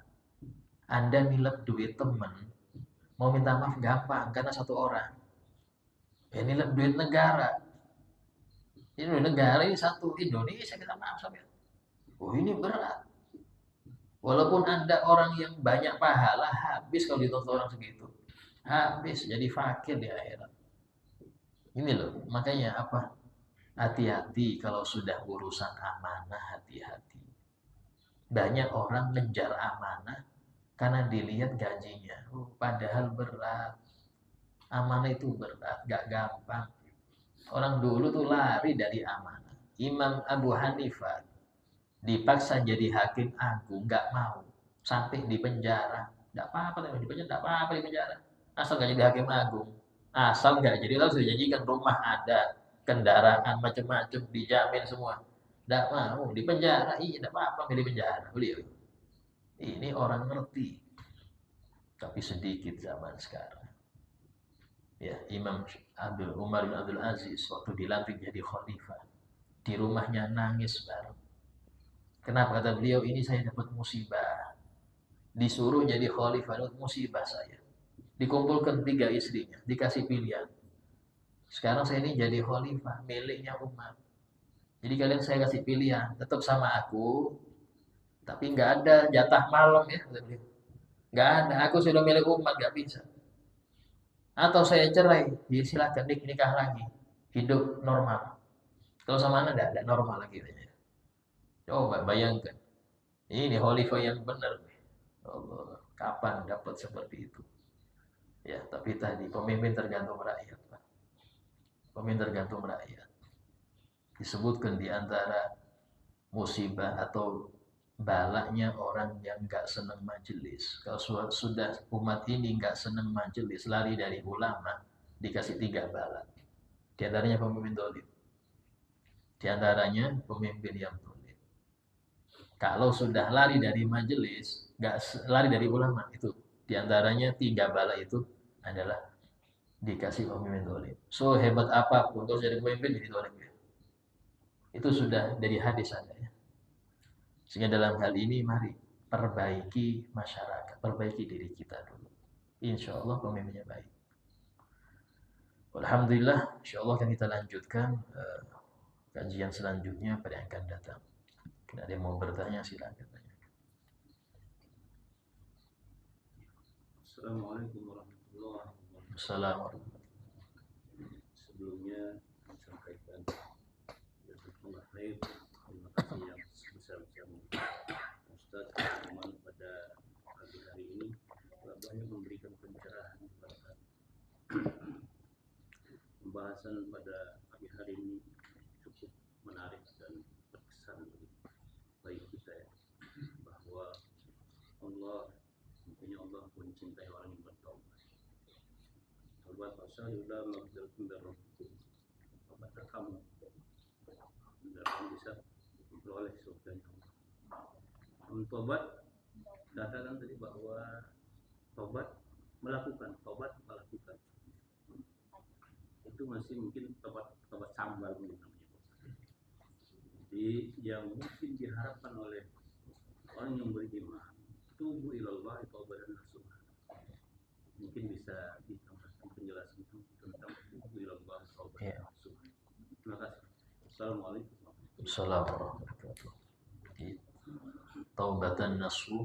Anda nilep duit teman, mau minta maaf gampang karena satu orang. Ya nilep duit negara. Ini negara ini satu Indonesia kita maaf sampai. Oh ini berat. Walaupun Anda orang yang banyak pahala, habis kalau dituntut orang segitu. Habis, jadi fakir di akhirat. Ini loh, makanya apa? Hati-hati kalau sudah urusan amanah, hati-hati. Banyak orang ngejar amanah karena dilihat gajinya. Padahal berat. Amanah itu berat, gak gampang. Orang dulu tuh lari dari amanah. Imam Abu Hanifah dipaksa jadi hakim agung, nggak mau, sampai di penjara. Nggak apa-apa di penjara, nggak apa-apa di penjara. Asal nggak jadi hakim agung, asal nggak jadi, lalu sudah janjikan rumah ada, kendaraan macam-macam dijamin semua. Nggak mau di penjara, iya nggak apa-apa di penjara. Beliau ini orang ngerti, tapi sedikit zaman sekarang. Ya, Imam Umar bin Abdul Aziz waktu dilantik jadi khalifah, di rumahnya nangis bareng. Kenapa? Kata beliau, ini saya dapat musibah. Disuruh jadi khalifah, dapat musibah saya. Dikumpulkan 3 istrinya, dikasih pilihan. Sekarang saya ini jadi khalifah, miliknya umat. Jadi kalian saya kasih pilihan, tetap sama aku, tapi nggak ada jatah malam ya. Nggak ada, aku sudah milik umat, nggak bisa. Atau saya cerai, ya silakan nikah lagi, hidup normal. Kalau sama anak nggak ada normal lagi. Coba bayangkan, ini khalifah yang benar. Allah, kapan dapat seperti itu? Ya, tapi tadi pemimpin tergantung rakyat, Pak. Pemimpin tergantung rakyat. Disebutkan di antara musibah atau balanya orang yang nggak senang majelis. Kalau sudah umat ini nggak senang majelis, lari dari ulama, dikasih 3 bala. Di antaranya pemimpin dolim. Di antaranya pemimpin yang dolim. Kalau sudah lari dari majelis, nggak lari dari ulama, itu di antaranya 3 bala itu adalah dikasih pemimpin dolim. So hebat apapun, kalau jadi pemimpin jadi dolim. Itu sudah dari hadis ada ya. Sehingga dalam hal ini mari perbaiki masyarakat, perbaiki diri kita dulu. Insya Allah pemimpinnya baik. Alhamdulillah, insya Allah akan kita lanjutkan kajian selanjutnya pada yang akan datang. Kalau ada yang mau bertanya silakan. Assalamualaikum warahmatullahi wabarakatuh. Assalamualaikum. Sebelumnya saya sampaikan jazakumullah khair, terima kasih yang sebesar-besarnya Ustaz Rahman pada pagi hari ini telah banyak memberikan pencerahan kepada kami. Pembahasan pada pagi hari ini cukup menarik dan berkesan bagi kita ya, bahwa Allah mencintai orang yang bertaubat. Taubat masalah maghfiratun min rabbikum. Taubat kamu dan kamu bisa memperoleh surganya Allah. Taubat katakan tadi bahwa taubat melakukan itu masih mungkin taubat sambal mungkin namanya. Jadi yang mungkin diharapkan oleh orang yang beriman, tubuh ilallah taubatan nasuha. Mungkin bisa ditambahkan penjelasan tentang tubuh ilallah taubatan nasuha. Terima kasih. Assalamualaikum Assalamualaikum warahmatullahi wabarakatuh. Taubatan nasuh,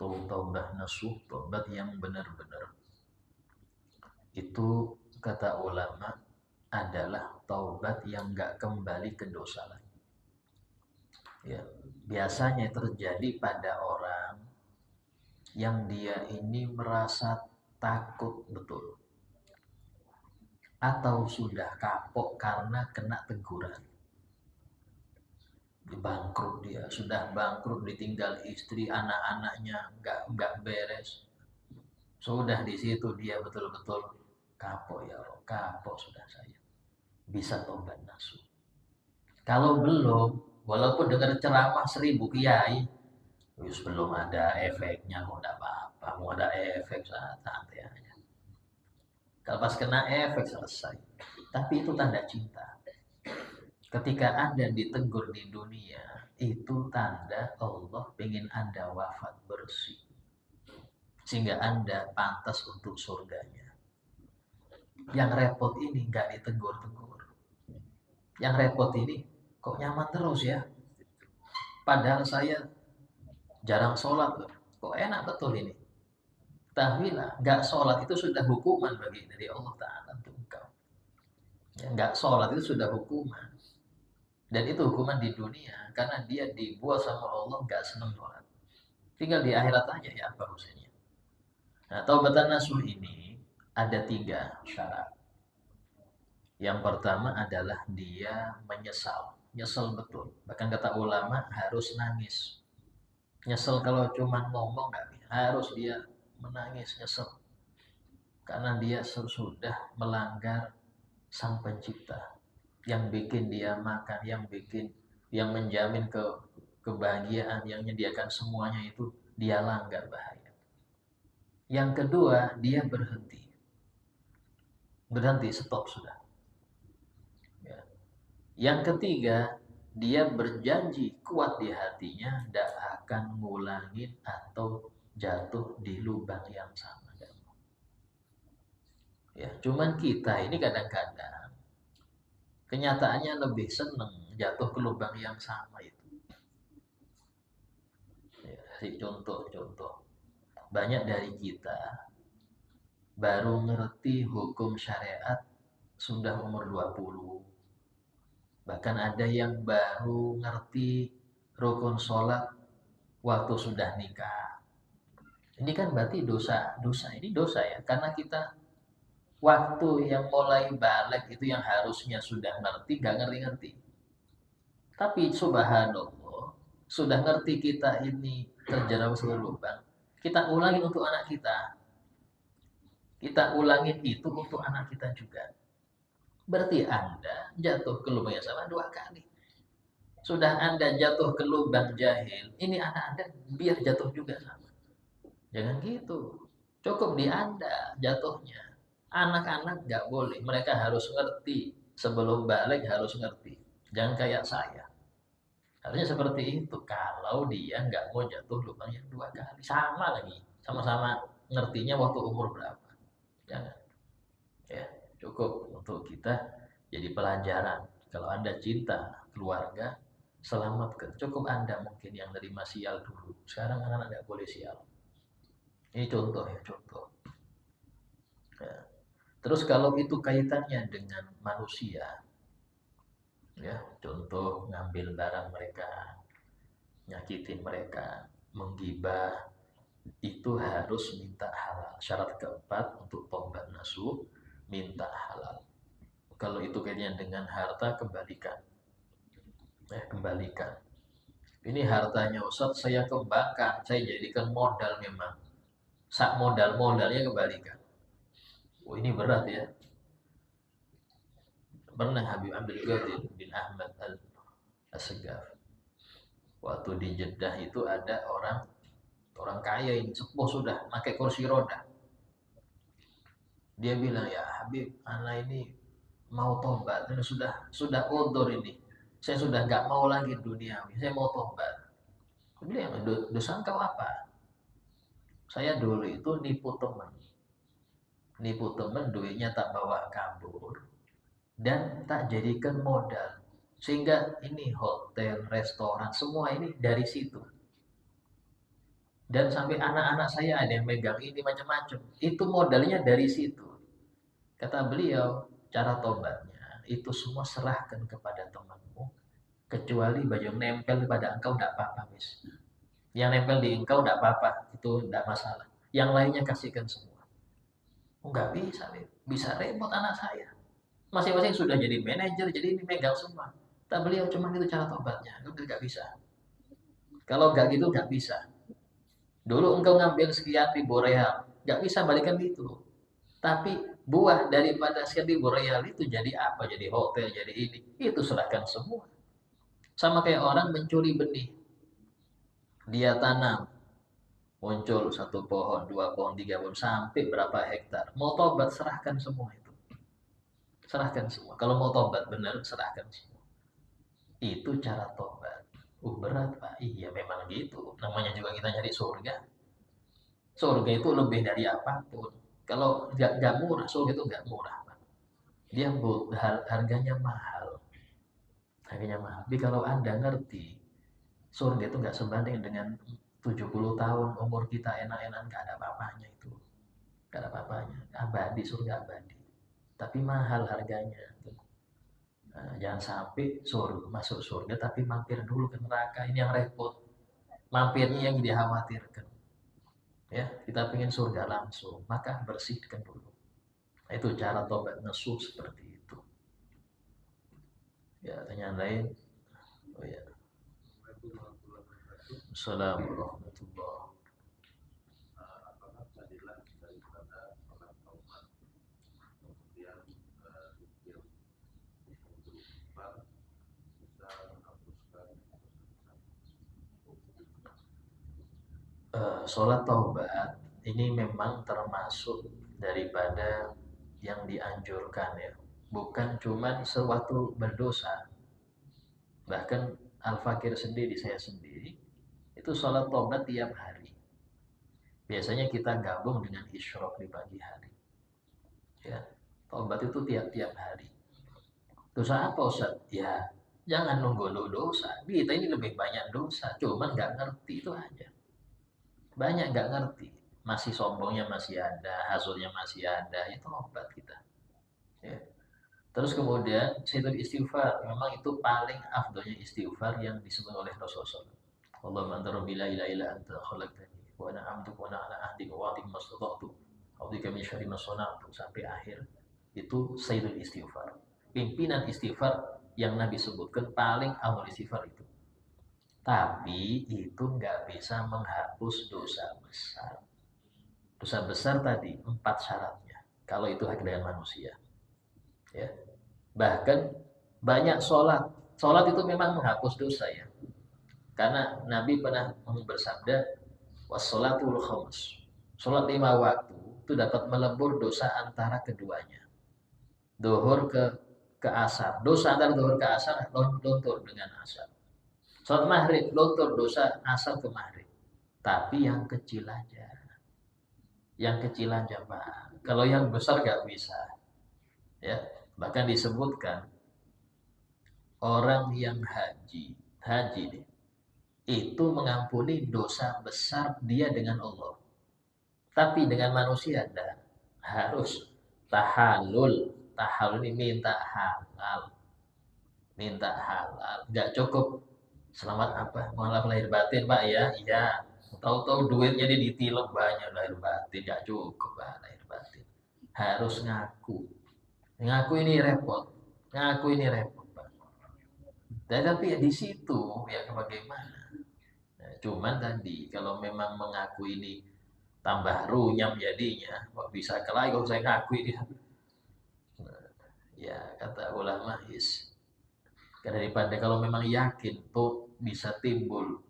taubah nasuh, taubat yang benar-benar. Itu kata ulama adalah taubat yang nggak kembali ke dosa lagi. Ya, biasanya terjadi pada orang yang dia ini merasa takut betul, atau sudah kapok karena kena teguran. Bangkrut dia, sudah bangkrut, ditinggal istri, anak-anaknya nggak beres. Sudah di situ dia betul-betul kapok ya Allah, kapok sudah saya. Bisa tobat nasuh. Kalau belum, walaupun dengar ceramah 1000 kiai, belum ada efeknya, kok enggak apa-apa, mau ada efek santai aja. Kalau pas kena efek selesai. Tapi itu tanda cinta. Ketika Anda ditegur di dunia, itu tanda Allah ingin Anda wafat bersih. Sehingga Anda pantas untuk surganya. Yang repot ini nggak ditegur-tegur. Yang repot ini kok nyaman terus ya. Padahal saya jarang sholat loh. Kok enak betul ini. Tahuilah, nggak sholat itu sudah hukuman bagi dari Allah Ta'ala untuk engkau. Ya, nggak sholat itu sudah hukuman. Dan itu hukuman di dunia. Karena dia dibuat sama Allah nggak senang sholat. Tinggal di akhirat aja ya apa urusannya. Nah, taubatan nasuh ini ada 3 syarat. Yang pertama adalah dia menyesal. Nyesel betul. Bahkan kata ulama harus nangis. Nyesel kalau cuma ngomong nggak, harus dia menangis nyesel. Karena dia sudah melanggar Sang Pencipta. Yang bikin dia makan, yang menjamin kebahagiaan, yang menyediakan semuanya itu dia langgar, bahaya. Yang kedua, dia berhenti. Berhenti, stop sudah. Ya. Yang ketiga, dia berjanji kuat di hatinya tidak akan ngulangin atau jatuh di lubang yang sama. Ya, cuman kita ini kadang-kadang Kenyataannya lebih seneng jatuh ke lubang yang sama itu. Ya, contoh-contoh. Banyak dari kita baru ngerti hukum syariat sudah umur 20. Bahkan ada yang baru ngerti rukun sholat waktu sudah nikah. Ini kan berarti dosa. Ini dosa ya, karena kita waktu yang mulai balik itu yang harusnya sudah ngerti, gak ngerti-ngerti. Tapi subhanallah, sudah ngerti kita ini terjerumus lubang. Kita ulangin untuk anak kita. Kita ulangin itu untuk anak kita juga. Berarti Anda jatuh ke lubang yang sama 2 kali. Sudah Anda jatuh ke lubang jahil, ini anak Anda biar jatuh juga sama. Jangan gitu. Cukup di Anda jatuhnya. Anak-anak nggak boleh. Mereka harus ngerti. Sebelum balik harus ngerti. Jangan kayak saya. Harusnya seperti itu. Kalau dia nggak mau jatuh lubang yang 2 kali. Sama lagi. Sama-sama ngertinya waktu umur berapa. Jangan. Ya, cukup untuk kita jadi pelajaran. Kalau Anda cinta keluarga, selamatkan. Cukup Anda mungkin yang nerima sial dulu. Sekarang anak-anak nggak boleh sial. Ini contoh ya, contoh. Ya. Terus kalau itu kaitannya dengan manusia, ya, contoh ngambil barang mereka, nyakitin mereka, menggibah, itu harus minta halal. Syarat keempat untuk tobat nasuh, minta halal. Kalau itu kaitannya dengan harta, kembalikan. Kembalikan. Ini hartanya Ustaz, saya kembangkan, saya jadikan modal memang. Sak modalnya kembalikan. Oh, ini berat ya. Pernah Habib Abdul Qadir bin Ahmad Al-Segaf. Waktu di Jeddah itu ada orang kaya ini sepuh sudah pakai kursi roda. Dia bilang, ya Habib, anak ini mau tobat, ini sudah udzur ini. Saya sudah nggak mau lagi dunia, saya mau tobat. Dia bilang, dosa engkau apa? Saya dulu itu nipu teman, duitnya tak bawa kabur dan tak jadikan modal. Sehingga ini hotel, restoran, semua ini dari situ. Dan sampai anak-anak saya ada yang megang ini macam-macam. Itu modalnya dari situ. Kata beliau, cara tobatnya itu semua serahkan kepada temanmu. Kecuali baju yang nempel pada engkau tidak apa-apa, mis. Yang nempel di engkau tidak apa-apa, itu tidak masalah. Yang lainnya kasihkan semua. Enggak bisa, bisa repot anak saya. Masing-masing sudah jadi manajer, jadi ini megang semua. Tak beliau cuma itu cara tobatnya, enggak bisa. Kalau enggak gitu enggak bisa. Dulu engkau ngambil sekian ribu real, enggak bisa balikan itu. Tapi buah daripada sekian ribu real itu jadi apa? Jadi hotel, jadi ini. Itu serahkan semua. Sama kayak orang mencuri benih. Dia tanam, muncul 1 pohon, 2 pohon, 3 pohon, sampai berapa hektar. Mau tobat, serahkan semua itu. Serahkan semua. Kalau mau tobat benar, serahkan semua. Itu cara tobat. Berat Pak. Iya memang gitu. Namanya juga kita nyari surga. Surga itu lebih dari apapun. Kalau nggak murah, surga itu nggak murah Pak. Dia harganya mahal. Harganya mahal. Tapi kalau Anda ngerti, surga itu nggak sebanding dengan 70 tahun umur kita enak-enak, nggak ada apa-apanya itu. Nggak ada apa-apanya. Abadi, surga abadi. Tapi mahal harganya. Nah, jangan sampai masuk surga tapi mampir dulu ke neraka. Ini yang repot. Mampirnya yang dikhawatirkan. Ya, kita pengen surga langsung, maka bersihkan dulu. Nah, itu cara tobat nasuh seperti itu. Ya, pertanyaan lain. Oh ya. Assalamualaikum warahmatullahi. Sholat taubat ini memang termasuk daripada yang dianjurkan ya. Bukan cuma sewaktu berdosa. Bahkan Al-Fakir sendiri, saya sendiri, itu sholat taubat tiap hari. Biasanya kita gabung dengan isyraq di pagi hari. Ya, taubat itu tiap-tiap hari. Dosa apa Ustaz? Ya, jangan nunggu dosa. Kita ini lebih banyak dosa, cuman nggak ngerti itu aja. Banyak nggak ngerti. Masih sombongnya masih ada, hasilnya masih ada. Itu obat kita. Ya. Terus kemudian Sayyidul Istighfar. Memang itu paling afdolnya istighfar yang disebut oleh Rasulullah. Allahumma anta rabbi la ilaha illa anta khalaqtani wa ana 'abduka wa ana 'ala ahdika wa wa'dika mastata'tu. A'udzubika min syarri ma sana'tu sampai akhir. Itu Sayyidul Istighfar. Pimpinan istighfar yang Nabi sebutkan paling afdol istighfar itu. Tapi itu nggak bisa menghapus dosa besar. Dosa besar tadi 4 syaratnya. Kalau itu hak dengan manusia, ya. Bahkan banyak sholat. Sholat itu memang menghapus dosa ya. Karena Nabi pernah bersabda, wassolatul khams. Sholat 5 waktu itu dapat melebur dosa antara keduanya. Dohur ke asar. Dosa antara dohur ke asar luntur dengan asar. Sholat maghrib luntur dosa asar ke maghrib. Tapi yang kecil aja. Yang kecil aja Pak. Kalau yang besar nggak bisa. Ya, bahkan disebutkan orang yang haji deh, itu mengampuni dosa besar dia dengan Allah. Tapi dengan manusia ada harus tahalul. Tahalul ini minta halal. Minta halal. Nggak cukup. Selamat apa? Malah lahir batin Pak ya? Iya. Tahu-tahu duitnya dia ditilep banyak lahir batin. Nggak cukup Pak lahir batin. Harus ngaku. Ngaku ini repot. Ngaku ini repot Pak. Tapi ya di situ ya bagaimana? Nah, cuman tadi kalau memang mengaku ini tambah runyam jadinya, kok bisa kelahi kalau saya ngaku ini. Nah, ya kata ulama daripada kalau memang yakin tuh bisa timbul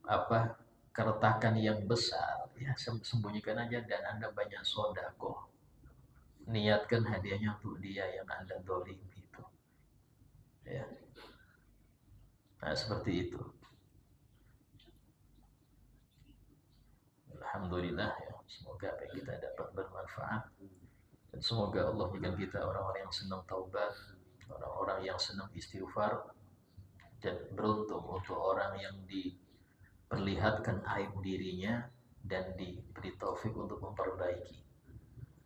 apa keretakan yang besar, ya sembunyikan aja dan Anda banyak sodakoh. Niatkan hadiahnya untuk dia yang Anda dolimi itu. Ya. Nah, seperti itu. Alhamdulillah ya. Semoga apa yang kita dapat bermanfaat. Dan semoga Allah berikan kita orang-orang yang senang taubat, orang-orang yang senang istighfar, dan beruntung untuk orang yang diperlihatkan aib dirinya dan diberi taufik untuk memperbaiki.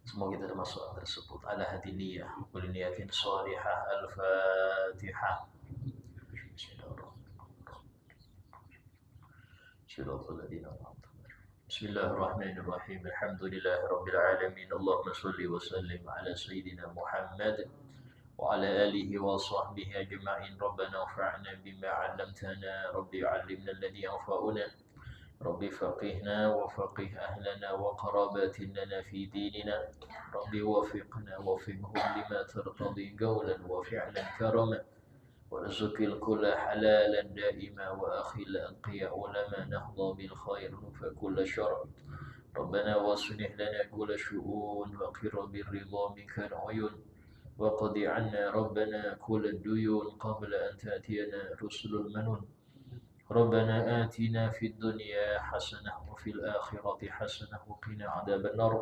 Semoga kita termasuk yang tersebut. Ala hadiniyah, kulli niyatin shalihah. Al-Fatihah. Bismillahirrahmanirrahim. Alhamdulillahirabbil Allahumma shalli wa sallim ala sayyidina Muhammad wa ala alihi wa sahbihi ajma'in. Rabbana anfa'na bima 'allamtana, rabbi 'allimna alladhi yanfa'una, rabbi faqihna wa faqih ahlana wa qarabatina fi dinina, rabbi wafiqna wafiqhum lima tartadi qawlan wa fi'lan karama. وارزق الكل حلالا دائما وأخل أنقياء لما نهضى بالخير فكل شر. ربنا واصلح لنا كل شؤون وقر بالرضا منك العيون وقض عنا ربنا كل الديون قبل أن تأتينا رسل المنون. ربنا آتنا في الدنيا حسنة وفي الآخرة حسنة وقنا عذاب النار.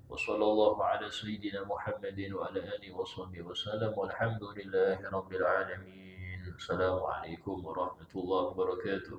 وصلى الله على سيدنا محمد وعلى آله وصحبه وسلم والحمد لله رب العالمين. السلام عليكم ورحمة الله وبركاته.